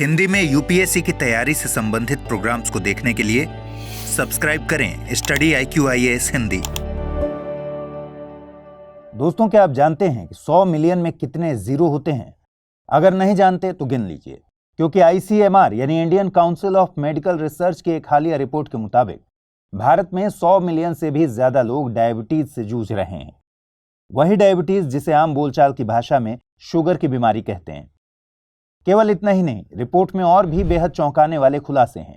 हिंदी में यूपीएससी की तैयारी से संबंधित प्रोग्राम्स को देखने के लिए सब्सक्राइब करें स्टडी IQ हिंदी। दोस्तों, क्या आप जानते हैं कि 100 मिलियन में कितने जीरो होते हैं? अगर नहीं जानते तो गिन लीजिए, क्योंकि ICMR यानी Indian council of medical research की एक हालिया रिपोर्ट के मुताबिक भारत में 100 मिलियन से भी ज्यादा लोग डायबिटीज से जूझ रहे हैं। वही डायबिटीज जिसे आम बोलचाल की भाषा में शुगर की बीमारी कहते हैं। केवल इतना ही नहीं, रिपोर्ट में और भी बेहद चौंकाने वाले खुलासे हैं।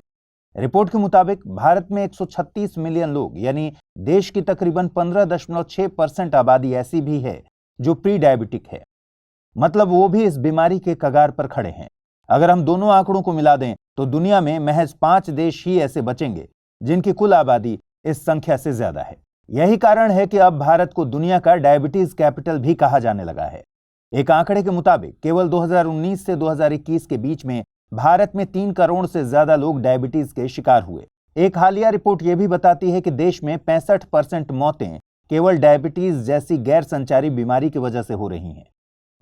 रिपोर्ट के मुताबिक भारत में 136 मिलियन लोग यानी देश की तकरीबन 15.6% आबादी ऐसी भी है जो प्री डायबिटिक है, मतलब वो भी इस बीमारी के कगार पर खड़े हैं। अगर हम दोनों आंकड़ों को मिला दें तो दुनिया में महज 5 देश ही ऐसे बचेंगे जिनकी कुल आबादी इस संख्या से ज्यादा है। यही कारण है कि अब भारत को दुनिया का डायबिटीज कैपिटल भी कहा जाने लगा है। एक आंकड़े के मुताबिक केवल 2019 से 2021 के बीच में भारत में 3 करोड़ से ज्यादा लोग डायबिटीज के शिकार हुए। एक हालिया रिपोर्ट यह भी बताती है कि देश में 65% मौतें केवल डायबिटीज जैसी गैर संचारी बीमारी की वजह से हो रही हैं।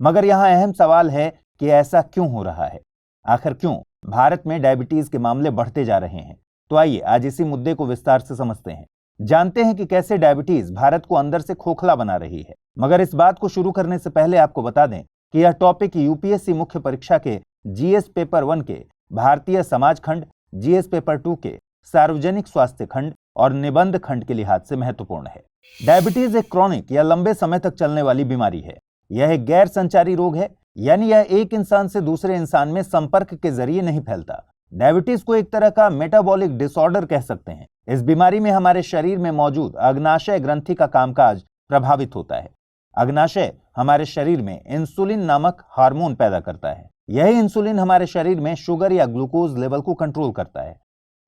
मगर यहां अहम सवाल है कि ऐसा क्यों हो रहा है? आखिर क्यों भारत में डायबिटीज के मामले बढ़ते जा रहे हैं? तो आइए आज इसी मुद्दे को विस्तार से समझते हैं, जानते हैं कि कैसे डायबिटीज भारत को अंदर से खोखला बना रही है। मगर इस बात को शुरू करने से पहले आपको बता दें कि यह टॉपिक यूपीएससी मुख्य परीक्षा के जीएस पेपर 1 के भारतीय समाज खंड, जीएस पेपर 2 के सार्वजनिक स्वास्थ्य खंड और निबंध खंड के लिहाज से महत्वपूर्ण है। डायबिटीज एक क्रॉनिक या लंबे समय तक चलने वाली बीमारी है। यह एक गैर संचारी रोग है, यानी यह एक इंसान से दूसरे इंसान में संपर्क के जरिए नहीं फैलता। डायबिटीज को एक तरह का मेटाबॉलिक डिसऑर्डर कह सकते हैं। इस बीमारी में हमारे शरीर में मौजूद अग्नाशय ग्रंथि का कामकाज प्रभावित होता है। अग्नाशय हमारे शरीर में इंसुलिन नामक हार्मोन पैदा करता है। यही इंसुलिन हमारे शरीर में शुगर या ग्लूकोज लेवल को कंट्रोल करता है।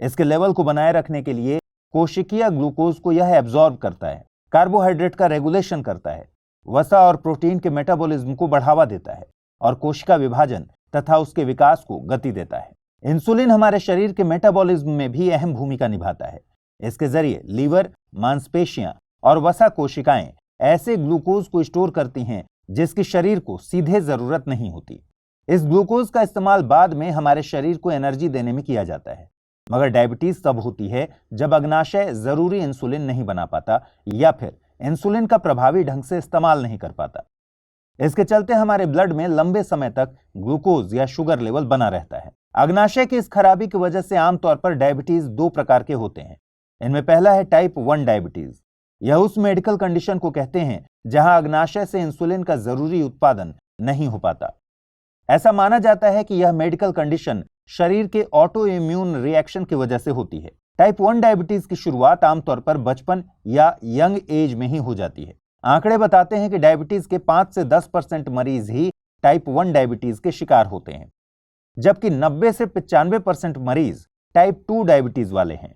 इसके लेवल को बनाए रखने के लिए कोशिकीय ग्लूकोज को यह एब्जॉर्ब करता है, कार्बोहाइड्रेट का रेगुलेशन करता है, वसा और प्रोटीन के मेटाबॉलिज्म को बढ़ावा देता है और कोशिका विभाजन तथा उसके विकास को गति देता है। इंसुलिन हमारे शरीर के मेटाबॉलिज्म में भी अहम भूमिका निभाता है। इसके जरिए लीवर, मांसपेशियां और वसा कोशिकाएं ऐसे ग्लूकोज को स्टोर करती हैं जिसकी शरीर को सीधे जरूरत नहीं होती। इस ग्लूकोज का इस्तेमाल बाद में हमारे शरीर को एनर्जी देने में किया जाता है। मगर डायबिटीज तब होती है जब अग्नाशय जरूरी इंसुलिन नहीं बना पाता या फिर इंसुलिन का प्रभावी ढंग से इस्तेमाल नहीं कर पाता। इसके चलते हमारे ब्लड में लंबे समय तक ग्लूकोज या शुगर लेवल बना रहता है। अग्नाशय की इस खराबी की वजह से आमतौर पर डायबिटीज 2 प्रकार के होते हैं। इनमें पहला है टाइप 1 डायबिटीज। यह उस मेडिकल कंडीशन को कहते हैं जहां अग्नाशय से इंसुलिन का जरूरी उत्पादन नहीं हो पाता। ऐसा माना जाता है कि यह मेडिकल कंडीशन शरीर के ऑटो इम्यून रिएक्शन की वजह से होती है। टाइप 1 डायबिटीज की शुरुआत आमतौर पर बचपन या यंग एज में ही हो जाती है। आंकड़े बताते हैं कि डायबिटीज के 5 से 10% मरीज ही टाइप 1 डायबिटीज के शिकार होते हैं, जबकि 90 से 95% मरीज टाइप 2 डायबिटीज वाले हैं।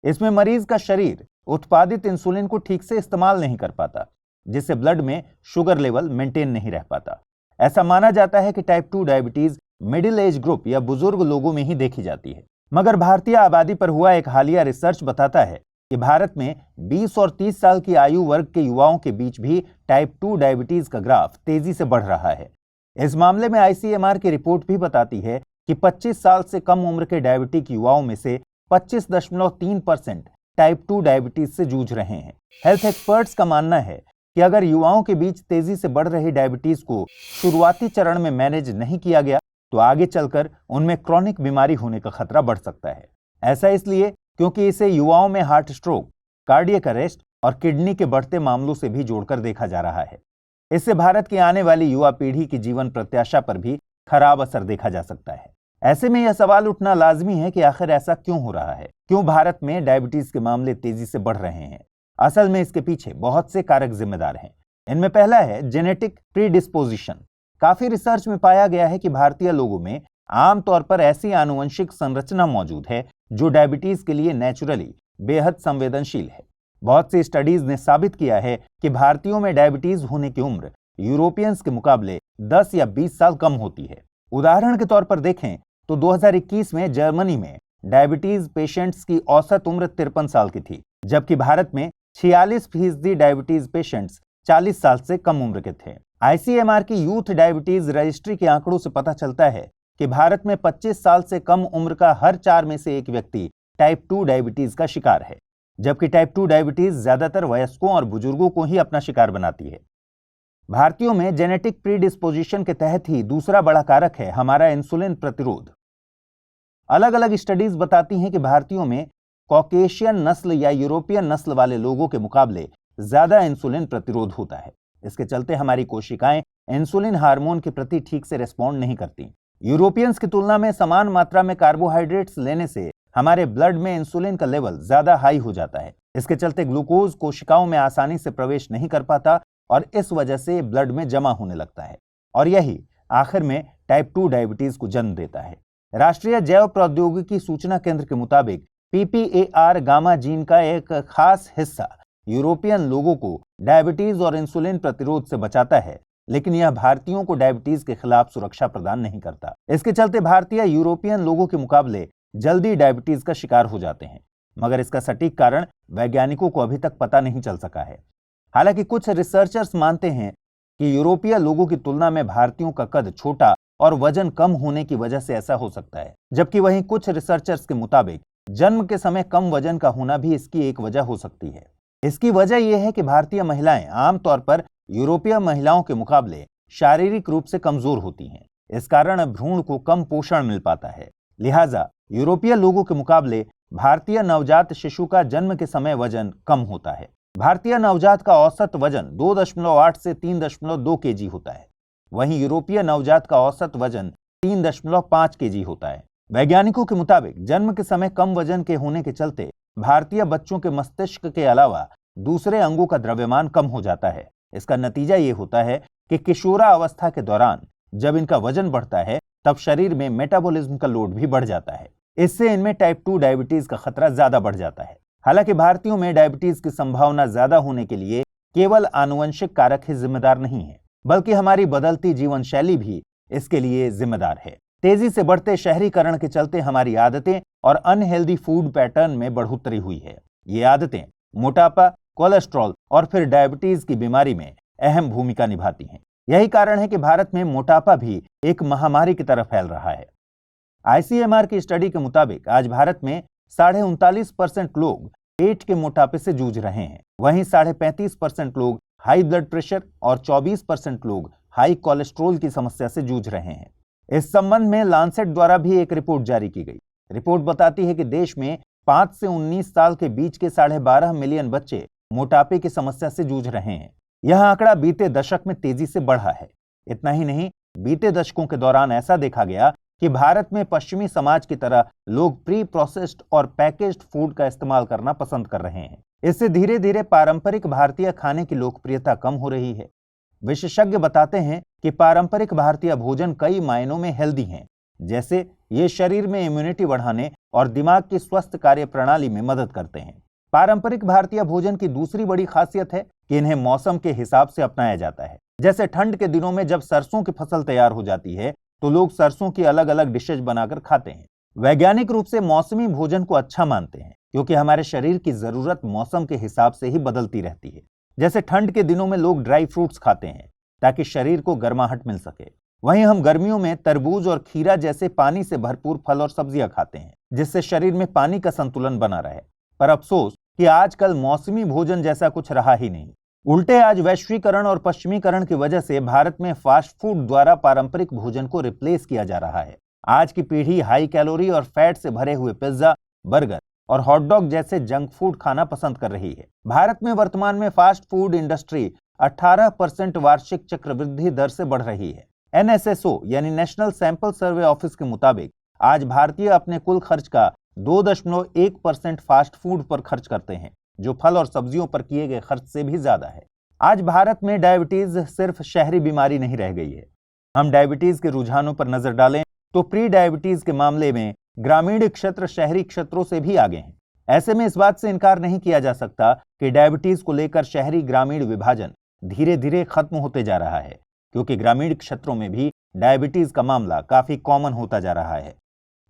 इसमें मरीज का शरीर उत्पादित इंसुलिन को ठीक से इस्तेमाल नहीं कर पाता, जिससे ब्लड में शुगर लेवल मेंटेन नहीं रह पाता। ऐसा माना जाता है कि type 2 diabetes middle age group या बुजुर्ग लोगों में ही देखी जाती है। मगर भारतीय आबादी पर हुआ एक हालिया रिसर्च बताता है कि भारत में 20 और 30 साल की आयु वर्ग के युवाओं के बीच भी टाइप 2 डायबिटीज का ग्राफ तेजी से बढ़ रहा है। इस मामले में ICMR की रिपोर्ट भी बताती है कि 25 साल से कम उम्र के डायबिटिक युवाओं में से 25.3% टाइप 2 डायबिटीज से जूझ रहे हैं। हेल्थ एक्सपर्ट्स का मानना है कि अगर युवाओं के बीच तेजी से बढ़ रही डायबिटीज को शुरुआती चरण में मैनेज नहीं किया गया तो आगे चलकर उनमें क्रॉनिक बीमारी होने का खतरा बढ़ सकता है। ऐसा इसलिए क्योंकि इसे युवाओं में हार्ट स्ट्रोक, कार्डियक अरेस्ट और किडनी के बढ़ते मामलों से भी जोड़कर देखा जा रहा है। इससे भारत की आने वाली युवा पीढ़ी की जीवन प्रत्याशा पर भी खराब असर देखा जा सकता है। ऐसे में यह सवाल उठना लाजमी है कि आखिर ऐसा क्यों हो रहा है? क्यों भारत में डायबिटीज के मामले तेजी से बढ़ रहे हैं? असल में इसके पीछे बहुत से कारक जिम्मेदार हैं। इनमें पहला है जेनेटिक प्रीडिस्पोजिशन। काफी रिसर्च में पाया गया है कि भारतीय लोगों में आमतौर पर ऐसी आनुवंशिक संरचना मौजूद है जो डायबिटीज के लिए नेचुरली बेहद संवेदनशील है। बहुत सी स्टडीज ने साबित किया है कि भारतीयों में डायबिटीज होने की उम्र यूरोपियंस के मुकाबले 10 या 20 साल कम होती है। उदाहरण के तौर पर देखें तो 2021 में जर्मनी में डायबिटीज पेशेंट्स की औसत उम्र 53 साल की थी, जबकि भारत में 46% डायबिटीज पेशेंट्स 40 साल से कम उम्र के थे। ICMR की यूथ डायबिटीज रजिस्ट्री के आंकड़ों से पता चलता है कि भारत में 25 साल से कम उम्र का हर 4 में से एक व्यक्ति टाइप 2 डायबिटीज का शिकार है, जबकि टाइप 2 डायबिटीज ज्यादातर वयस्कों और बुजुर्गों को ही अपना शिकार बनाती है। भारतीयों में जेनेटिक प्रीडिस्पोजिशन के तहत ही दूसरा बड़ा कारक है हमारा इंसुलिन प्रतिरोध। अलग अलग स्टडीज बताती हैं कि भारतीयों में कॉकेशियन नस्ल या यूरोपियन नस्ल वाले लोगों के मुकाबले ज्यादा इंसुलिन प्रतिरोध होता है। इसके चलते हमारी कोशिकाएं इंसुलिन हार्मोन के प्रति ठीक से रेस्पॉन्ड नहीं करती। यूरोपियंस की तुलना में समान मात्रा में कार्बोहाइड्रेट्स लेने से हमारे ब्लड में इंसुलिन का लेवल ज्यादा हाई हो जाता है। इसके चलते ग्लूकोज कोशिकाओं में आसानी से प्रवेश नहीं कर पाता और इस वजह से ब्लड में जमा होने लगता है और यही आखिर में टाइप 2 डायबिटीज को जन्म देता है। राष्ट्रीय जैव प्रौद्योगिकी सूचना केंद्र के मुताबिक PPAR गामा जीन का एक खास हिस्सा यूरोपियन लोगों को डायबिटीज और इंसुलिन प्रतिरोध से बचाता है, लेकिन यह भारतीयों को डायबिटीज के खिलाफ सुरक्षा प्रदान नहीं करता। इसके चलते भारतीय यूरोपियन लोगों के मुकाबले जल्दी डायबिटीज का शिकार हो जाते हैं, मगर इसका सटीक कारण वैज्ञानिकों को अभी तक पता नहीं चल सका है। हालांकि कुछ रिसर्चर्स मानते हैं कि यूरोपीय लोगों की तुलना में भारतीयों का कद छोटा और वजन कम होने की वजह से ऐसा हो सकता है, जबकि वहीं कुछ रिसर्चर्स के मुताबिक जन्म के समय कम वजन का होना भी इसकी एक वजह हो सकती है। इसकी वजह यह है कि भारतीय महिलाएं आमतौर पर यूरोपीय महिलाओं के मुकाबले शारीरिक रूप से कमजोर होती हैं। इस कारण भ्रूण को कम पोषण मिल पाता है। लिहाजा यूरोपीय लोगों के मुकाबले भारतीय नवजात शिशु का जन्म के समय वजन कम होता है। भारतीय नवजात का औसत वजन 2.8 से 3.2 केजी होता है, वहीं यूरोपीय नवजात का औसत वजन 3.5 केजी होता है। वैज्ञानिकों के मुताबिक जन्म के समय कम वजन के होने के चलते भारतीय बच्चों के मस्तिष्क के अलावा दूसरे अंगों का द्रव्यमान कम हो जाता है। इसका नतीजा ये होता है कि किशोरावस्था के दौरान जब इनका वजन बढ़ता है तब शरीर में मेटाबॉलिज्म का लोड भी बढ़ जाता है। इससे इनमें टाइप 2 डायबिटीज का खतरा ज्यादा बढ़ जाता है। हालांकि भारतीयों में डायबिटीज की संभावना ज्यादा होने के लिए केवल आनुवंशिक कारक ही जिम्मेदार नहीं है, बल्कि हमारी बदलती जीवन शैली भी इसके लिए जिम्मेदार है। तेजी से बढ़ते शहरीकरण के चलते हमारी आदतें और अनहेल्दी फूड पैटर्न में बढ़ोतरी हुई है। ये आदतें मोटापा, कोलेस्ट्रॉल और फिर डायबिटीज की बीमारी में अहम भूमिका निभाती हैं। यही कारण है कि भारत में मोटापा भी एक महामारी की तरह फैल रहा है। ICMR की स्टडी के मुताबिक आज भारत में 39.5% लोग पेट के मोटापे से जूझ रहे हैं, वहीं 35.5% लोग हाई ब्लड प्रेशर और 24% लोग हाई कोलेस्ट्रॉल की समस्या से जूझ रहे हैं। इस संबंध में लांसेट द्वारा भी एक रिपोर्ट जारी की गई। रिपोर्ट बताती है कि देश में 5 से 19 साल के बीच के 12.5 मिलियन बच्चे मोटापे की समस्या से जूझ रहे हैं। यह आंकड़ा बीते दशक में तेजी से बढ़ा है। इतना ही नहीं, बीते दशकों के दौरान ऐसा देखा गया कि भारत में पश्चिमी समाज की तरह लोग प्री प्रोसेस्ड और पैकेज्ड फूड का इस्तेमाल करना पसंद कर रहे हैं। इससे धीरे धीरे पारंपरिक भारतीय खाने की लोकप्रियता कम हो रही है। विशेषज्ञ बताते हैं कि पारंपरिक भारतीय भोजन कई मायनों में हेल्दी हैं, जैसे ये शरीर में इम्यूनिटी बढ़ाने और दिमाग की स्वस्थ कार्य प्रणाली में मदद करते हैं। पारंपरिक भारतीय भोजन की दूसरी बड़ी खासियत है कि इन्हें मौसम के हिसाब से अपनाया जाता है। जैसे ठंड के दिनों में जब सरसों की फसल तैयार हो जाती है तो लोग सरसों की अलग अलग डिशेज बनाकर खाते हैं। वैज्ञानिक रूप से मौसमी भोजन को अच्छा मानते हैं, क्योंकि हमारे शरीर की जरूरत मौसम के हिसाब से ही बदलती रहती है। जैसे ठंड के दिनों में लोग ड्राई फ्रूट्स खाते हैं ताकि शरीर को गर्माहट मिल सके, वहीं हम गर्मियों में तरबूज और खीरा जैसे पानी से भरपूर फल और सब्जियां खाते हैं, जिससे शरीर में पानी का संतुलन बना रहे। पर अफसोस कि आजकल मौसमी भोजन जैसा कुछ रहा ही नहीं। उल्टे आज वैश्वीकरण और पश्चिमीकरण की वजह से भारत में फास्ट फूड द्वारा पारंपरिक भोजन को रिप्लेस किया जा रहा है। आज की पीढ़ी हाई कैलोरी और फैट से भरे हुए पिज्जा, बर्गर और हॉट डॉग जैसे जंक फूड खाना पसंद कर रही है। भारत में वर्तमान में फास्ट फूड इंडस्ट्री 18% वार्षिक चक्रवृद्धि दर से बढ़ रही है। NSSO यानी नेशनल सैंपल सर्वे ऑफिस के मुताबिक आज भारतीय अपने कुल खर्च का 2.1% फास्ट फूड पर खर्च करते हैं, जो फल और सब्जियों पर किए गए खर्च से भी ज्यादा है। आज भारत में डायबिटीज सिर्फ शहरी बीमारी नहीं रह गई है। हम डायबिटीज के रुझानों पर नजर डालें तो प्री डायबिटीज के मामले में ग्रामीण क्षेत्र शहरी क्षेत्रों से भी आगे हैं। ऐसे में इस बात से इनकार नहीं किया जा सकता कि डायबिटीज को लेकर शहरी ग्रामीण विभाजन धीरे धीरे खत्म होते जा रहा है, क्योंकि ग्रामीण क्षेत्रों में भी डायबिटीज का मामला काफी कॉमन होता जा रहा है।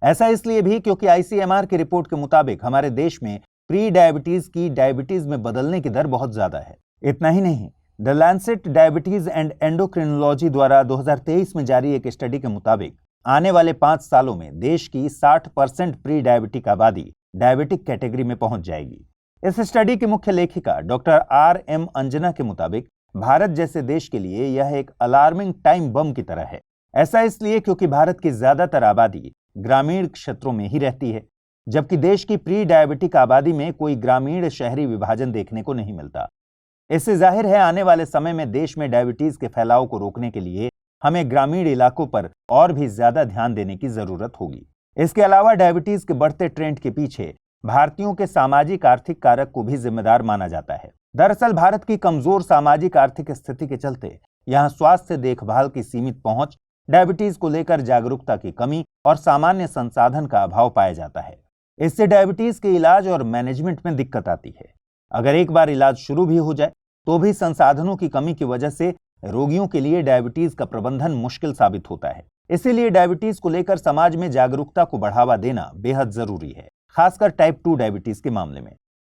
ऐसा इसलिए भी क्योंकि ICMR की रिपोर्ट के मुताबिक हमारे देश में प्री डायबिटीज की डायबिटीज में बदलने की दर बहुत ज्यादा है। इतना ही नहीं, the Lancet diabetes and endocrinology द्वारा 2023 में जारी एक स्टडी के मुताबिक आने वाले 5 सालों में देश की 60% प्री डायबिटिक आबादी डायबिटिक कैटेगरी में पहुंच जाएगी। इस स्टडी की मुख्य लेखिका डॉक्टर R.M. अंजना के मुताबिक भारत जैसे देश के लिए यह एक अलार्मिंग टाइम बम की तरह है। ऐसा इसलिए क्योंकि भारत की ज्यादातर आबादी ग्रामीण क्षेत्रों में ही रहती है, जबकि देश की प्री डायबिटिक आबादी में कोई ग्रामीण शहरी विभाजन देखने को नहीं मिलता। इससे जाहिर है आने वाले समय में देश में डायबिटीज के फैलाव को रोकने के लिए हमें ग्रामीण इलाकों पर और भी ज्यादा ध्यान देने की जरूरत होगी। इसके अलावा डायबिटीज के बढ़ते ट्रेंड के पीछे भारतीयों के सामाजिक आर्थिक कारक को भी जिम्मेदार माना जाता है। दरअसल भारत की कमजोर सामाजिक आर्थिक स्थिति के चलते यहाँ स्वास्थ्य देखभाल की सीमित पहुंच, डायबिटीज को लेकर जागरूकता की कमी और सामान्य संसाधन का अभाव पाया जाता है। इससे डायबिटीज के इलाज और मैनेजमेंट में दिक्कत आती है। अगर एक बार इलाज शुरू भी हो जाए तो भी संसाधनों की कमी की वजह से रोगियों के लिए डायबिटीज का प्रबंधन मुश्किल साबित होता है। इसीलिए डायबिटीज को लेकर समाज में जागरूकता को बढ़ावा देना बेहद जरूरी है, खासकर टाइप 2 डायबिटीज के मामले में।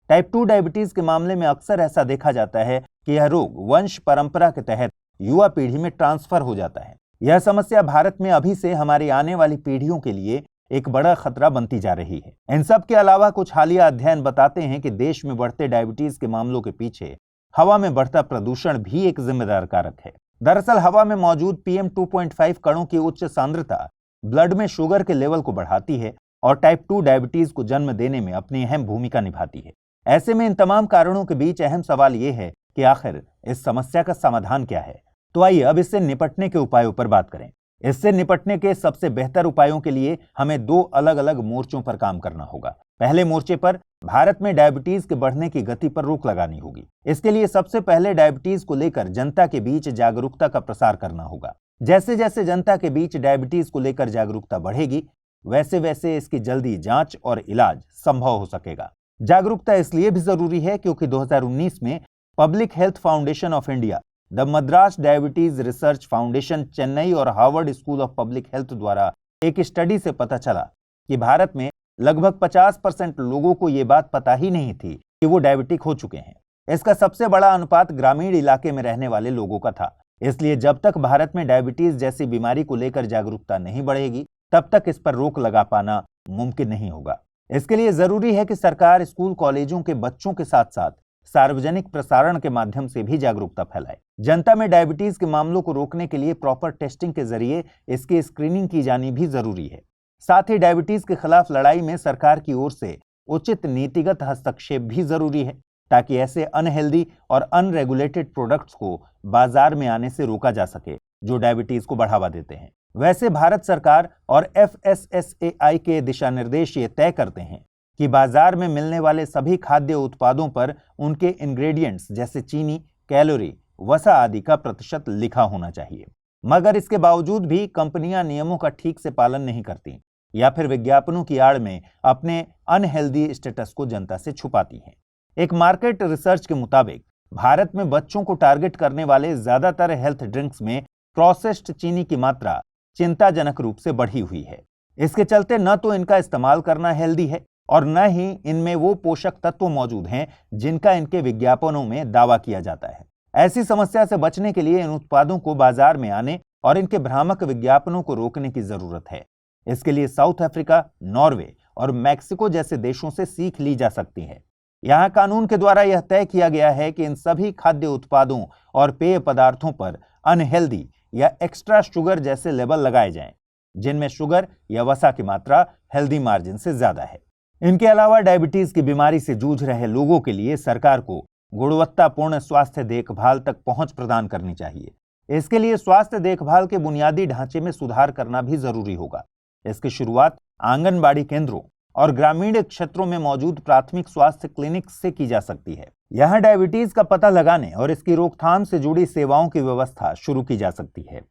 टाइप 2 डायबिटीज के मामले में अक्सर ऐसा देखा जाता है कि यह रोग वंश परंपरा के तहत युवा पीढ़ी में ट्रांसफर हो जाता है। यह समस्या भारत में अभी से हमारी आने वाली पीढ़ियों के लिए एक बड़ा खतरा बनती जा रही है। इन सब के अलावा कुछ हालिया अध्ययन बताते हैं कि देश में बढ़ते डायबिटीज के मामलों के पीछे हवा में बढ़ता प्रदूषण भी एक जिम्मेदार कारक है। दरअसल हवा में मौजूद PM 2.5 कणों की उच्च सांद्रता ब्लड में शुगर के लेवल को बढ़ाती है और टाइप 2 डायबिटीज को जन्म देने में अपनी अहम भूमिका निभाती है। ऐसे में इन तमाम कारणों के बीच अहम सवाल यह है कि आखिर इस समस्या का समाधान क्या है। तो आइए अब इससे निपटने के उपायों पर बात करें। इससे निपटने के सबसे बेहतर उपायों के लिए हमें 2 अलग अलग मोर्चों पर काम करना होगा। पहले मोर्चे पर भारत में डायबिटीज के बढ़ने की गति पर रोक लगानी होगी। इसके लिए सबसे पहले डायबिटीज को लेकर जनता के बीच जागरूकता का प्रसार करना होगा। जैसे जैसे जनता के बीच डायबिटीज को लेकर जागरूकता बढ़ेगी, वैसे वैसे इसकी जल्दी जांच और इलाज संभव हो सकेगा। जागरूकता इसलिए भी जरूरी है क्योंकि 2019 में public health foundation of India, the Madras diabetes research foundation, Chennai और Harvard school of public health द्वारा एक स्टडी से पता चला कि भारत में लगभग 50% लोगों को ये बात पता ही नहीं थी कि वो डायबिटिक हो चुके हैं। इसका सबसे बड़ा अनुपात ग्रामीण इलाके में रहने वाले लोगों का था। इसलिए जब तक भारत में डायबिटीज जैसी बीमारी को लेकर जागरूकता नहीं बढ़ेगी, तब तक इस पर रोक लगा पाना मुमकिन नहीं होगा। इसके लिए जरूरी है कि सरकार स्कूल कॉलेजों के बच्चों के साथ साथ सार्वजनिक प्रसारण के माध्यम से भी जागरूकता फैलाए। जनता में डायबिटीज के मामलों को रोकने के लिए प्रॉपर टेस्टिंग के जरिए इसकी स्क्रीनिंग की जानी भी जरूरी है। साथ ही डायबिटीज के खिलाफ लड़ाई में सरकार की ओर से उचित नीतिगत हस्तक्षेप भी जरूरी है, ताकि ऐसे अनहेल्दी और अनरेगुलेटेड प्रोडक्ट्स को बाजार में आने से रोका जा सके जो डायबिटीज को बढ़ावा देते हैं। वैसे भारत सरकार और FSSAI के दिशा निर्देश ये तय करते हैं कि बाजार में मिलने वाले सभी खाद्य उत्पादों पर उनके इंग्रेडिएंट्स जैसे चीनी, कैलोरी, वसा आदि का प्रतिशत लिखा होना चाहिए। मगर इसके बावजूद भी कंपनियां नियमों का ठीक से पालन नहीं करती या फिर विज्ञापनों की आड़ में अपने अनहेल्दी स्टेटस को जनता से छुपाती हैं। एक मार्केट रिसर्च के मुताबिक भारत में बच्चों को टारगेट करने वाले ज्यादातर हेल्थ ड्रिंक्स में प्रोसेस्ड चीनी की मात्रा चिंताजनक रूप से बढ़ी हुई है। इसके चलते न तो इनका इस्तेमाल करना हेल्दी है और न ही इनमें वो पोषक तत्व मौजूद हैं जिनका इनके विज्ञापनों में दावा किया जाता है। ऐसी समस्या से बचने के लिए इन उत्पादों को बाजार में आने और इनके भ्रामक विज्ञापनों को रोकने की जरूरत है। इसके लिए साउथ अफ्रीका, नॉर्वे और मैक्सिको जैसे देशों से सीख ली जा सकती है। यहाँ कानून के द्वारा यह तय किया गया है कि इन सभी खाद्य उत्पादों और पेय पदार्थों पर अनहेल्दी या एक्स्ट्रा शुगर जैसे लेबल लगाए जाएं, जिनमें शुगर या वसा की मात्रा हेल्दी मार्जिन से ज्यादा है। इनके अलावा डायबिटीज की बीमारी से जूझ रहे लोगों के लिए सरकार को गुणवत्तापूर्ण स्वास्थ्य देखभाल तक पहुंच प्रदान करनी चाहिए। इसके लिए स्वास्थ्य देखभाल के बुनियादी ढांचे में सुधार करना भी जरूरी होगा। इसकी शुरुआत आंगनबाड़ी केंद्रों और ग्रामीण क्षेत्रों में मौजूद प्राथमिक स्वास्थ्य क्लिनिक से की जा सकती है। यहाँ डायबिटीज का पता लगाने और इसकी रोकथाम से जुड़ी सेवाओं की व्यवस्था शुरू की जा सकती है।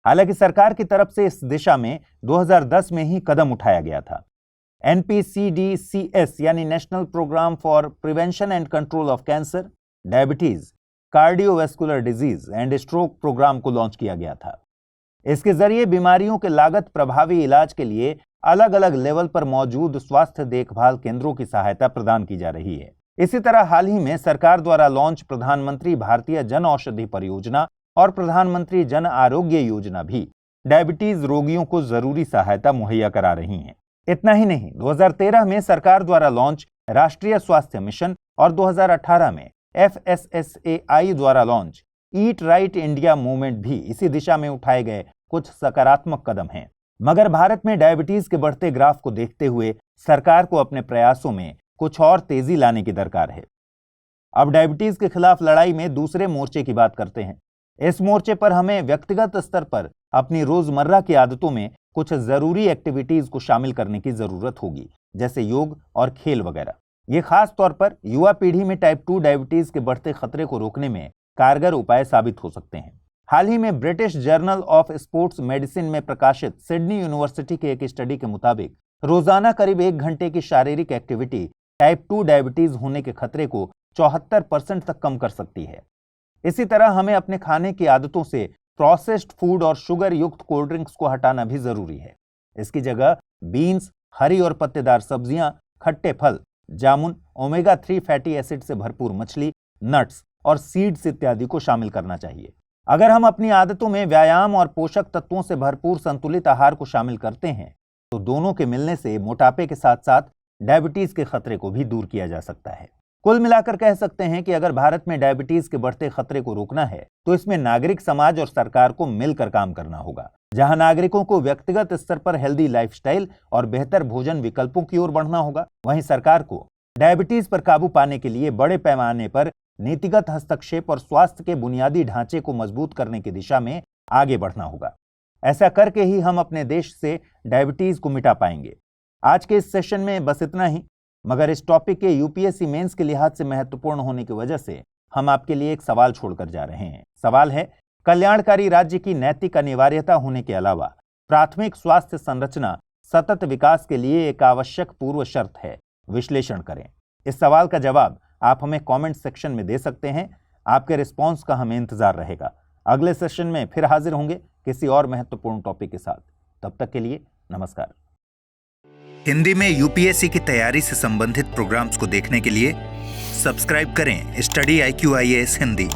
हालांकि सरकार की तरफ से इस दिशा में 2010 में ही कदम उठाया गया था। NPCDCS यानी national programme for prevention and control of cancer, diabetes, cardiovascular disease and stroke programme को लॉन्च किया गया था। इसके जरिए बीमारियों के लागत प्रभावी इलाज के लिए अलग अलग लेवल पर मौजूद स्वास्थ्य देखभाल केंद्रों की सहायता प्रदान की जा रही है। इसी तरह हाल ही में सरकार द्वारा लॉन्च प्रधानमंत्री भारतीय जन औषधि परियोजना और प्रधानमंत्री जन आरोग्य योजना भी डायबिटीज रोगियों को जरूरी सहायता मुहैया करा रही हैं। इतना ही नहीं, 2013 में सरकार द्वारा लॉन्च राष्ट्रीय स्वास्थ्य मिशन और 2018 में FSSAI द्वारा launch eat right India movement भी इसी दिशा में उठाए गए कुछ सकारात्मक कदम हैं। मगर भारत में डायबिटीज के बढ़ते ग्राफ को देखते हुए सरकार को अपने प्रयासों में कुछ और तेजी लाने की दरकार है। अब डायबिटीज के खिलाफ लड़ाई में दूसरे मोर्चे की बात करते हैं। इस मोर्चे पर हमें व्यक्तिगत स्तर पर अपनी रोजमर्रा की आदतों में कुछ जरूरी एक्टिविटीज को शामिल करने की जरूरत होगी, जैसे योग और खेल वगैरह। ये खास तौर पर युवा पीढ़ी में टाइप 2 डायबिटीज के बढ़ते खतरे को रोकने में कारगर उपाय साबित हो सकते हैं। हाल ही में British journal of sports medicine में प्रकाशित सिडनी यूनिवर्सिटी के एक स्टडी के मुताबिक रोजाना करीब 1 घंटे की शारीरिक एक्टिविटी टाइप 2 डायबिटीज होने के खतरे को 74% तक कम कर सकती है। इसी तरह हमें अपने खाने की आदतों से प्रोसेस्ड फूड और शुगर युक्त कोल्ड ड्रिंक्स को हटाना भी जरूरी है। इसकी जगह बीन्स, हरी और पत्तेदार सब्जियां, खट्टे फल, जामुन, ओमेगा 3 फैटी एसिड से भरपूर मछली, नट्स और सीड्स इत्यादि को शामिल करना चाहिए। अगर हम अपनी आदतों में व्यायाम और पोषक तत्वों से भरपूर संतुलित आहार को शामिल करते हैं तो दोनों के मिलने से मोटापे के साथ साथ डायबिटीज के खतरे को भी दूर किया जा सकता है। कुल मिलाकर कह सकते हैं कि अगर भारत में डायबिटीज के बढ़ते खतरे को रोकना है तो इसमें नागरिक समाज और सरकार को मिलकर काम करना होगा। जहां नागरिकों को व्यक्तिगत स्तर पर हेल्दी लाइफस्टाइल और बेहतर भोजन विकल्पों की ओर बढ़ना होगा, वहीं सरकार को डायबिटीज पर काबू पाने के लिए बड़े पैमाने पर नीतिगत हस्तक्षेप और स्वास्थ्य के बुनियादी ढांचे को मजबूत करने की दिशा में आगे बढ़ना होगा। ऐसा करके ही हम अपने देश से डायबिटीज को मिटा पाएंगे। आज के इस सेशन में बस इतना ही, मगर इस टॉपिक के यूपीएससी मेंस के लिहाज से महत्वपूर्ण होने की वजह से हम आपके लिए एक सवाल छोड़कर जा रहे हैं। सवाल है, कल्याणकारी राज्य की नैतिक अनिवार्यता होने के अलावा प्राथमिक स्वास्थ्य संरचना सतत विकास के लिए एक आवश्यक पूर्व शर्त है। विश्लेषण करें। इस सवाल का जवाब आप हमें कमेंट सेक्शन में दे सकते हैं। आपके रिस्पांस का हमें इंतजार रहेगा। अगले सेशन में फिर हाजिर होंगे किसी और महत्वपूर्ण टॉपिक के साथ। तब तक के लिए नमस्कार। हिंदी में यूपीएससी की तैयारी से संबंधित प्रोग्राम्स को देखने के लिए सब्सक्राइब करें स्टडी IQ IAS हिंदी।